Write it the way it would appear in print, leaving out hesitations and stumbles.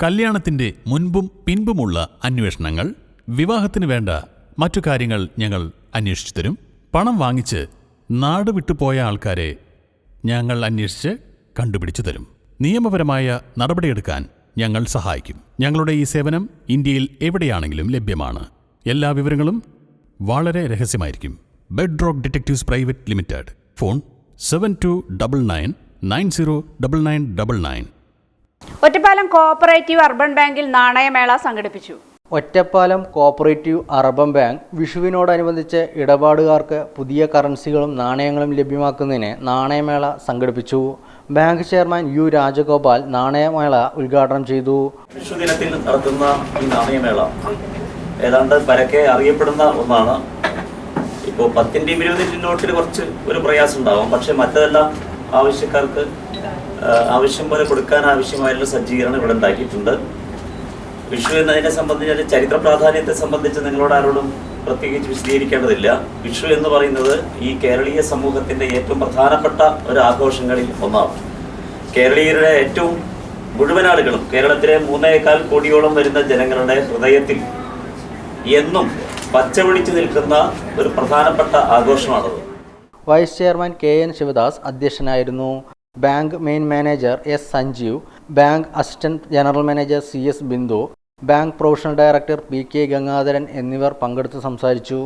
കല്യാണത്തിന്റെ മുൻപും പിൻപുമുള്ള അന്വേഷണങ്ങൾ, വിവാഹത്തിന് വേണ്ട മറ്റു കാര്യങ്ങൾ ഞങ്ങൾ അന്വേഷിച്ചു തരും. പണം വാങ്ങിച്ച് നാട് വിട്ടുപോയ ആൾക്കാരെ ഞങ്ങൾ അന്വേഷിച്ച് കണ്ടുപിടിച്ചു തരും. നിയമപരമായ നടപടിയെടുക്കാൻ ഞങ്ങൾ സഹായിക്കും. ഞങ്ങളുടെ ഈ സേവനം ഇന്ത്യയിൽ എവിടെയാണെങ്കിലും ലഭ്യമാണ്. എല്ലാ വിവരങ്ങളും വളരെ രഹസ്യമായിരിക്കും. Bedrock detectives private limited. Phone 7299909999. Ottapalam cooperative urban ബാങ്കിൽ നാണയമേള സംഘടിപ്പിച്ചു. ഒറ്റപ്പാലം കോഓപ്പറേറ്റീവ് അർബൻ ബാങ്ക് വിഷുവിനോടനുബന്ധിച്ച് ഇടപാടുകാർക്ക് പുതിയ കറൻസികളും നാണയങ്ങളും ലഭ്യമാക്കുന്നതിന് നാണയമേള സംഘടിപ്പിച്ചു. ബാങ്ക് ചെയർമാൻ യു രാജഗോപാൽ നാണയമേള ഉദ്ഘാടനം ചെയ്തു. വിഷുദിനത്തിൽ നടത്തുന്ന ഈ നാണയമേള ഏതാണ്ട് പരക്കെ അറിയപ്പെടുന്ന ഒന്നാണ്. ഇപ്പോൾ 10-ന്റെയും 20-ന്റെയും നോട്ടിൽ കുറച്ച് ഒരു പ്രയാസം ഉണ്ടാവും. പക്ഷെ മറ്റതെല്ലാം ആവശ്യക്കാർക്ക് ആവശ്യം പോലെ കൊടുക്കാൻ ആവശ്യമായുള്ള സജ്ജീകരണം ഇവിടെ ഉണ്ടാക്കിയിട്ടുണ്ട്. വിഷു എന്നതിനെ സംബന്ധിച്ച് ചരിത്ര പ്രാധാന്യത്തെ സംബന്ധിച്ച് നിങ്ങളോട് ആരോടും പ്രത്യേകിച്ച് വിശദീകരിക്കേണ്ടതില്ല. വിഷു എന്ന് പറയുന്നത് ഈ കേരളീയ സമൂഹത്തിന്റെ ഏറ്റവും പ്രധാനപ്പെട്ട ഒരു ആഘോഷങ്ങളിൽ ഒന്നാണ്. കേരളീയരുടെ ഏറ്റവും മുഴുവൻ ആളുകളും കേരളത്തിലെ 3.25 കോടിയോളം വരുന്ന ജനങ്ങളുടെ ഹൃദയത്തിൽ എന്നും പച്ചപിടിച്ചു നിൽക്കുന്ന ഒരു പ്രധാനപ്പെട്ട ആഘോഷമാണത്. വൈസ് ചെയർമാൻ KN ശിവദാസ് അധ്യക്ഷനായിരുന്നു. Bank main manager S Sanjeev, bank assistant general manager CS Bindu, bank professional director PK Gangadharan എന്നിവർ പങ്കെടുത്ത് സംസാരിച്ചു.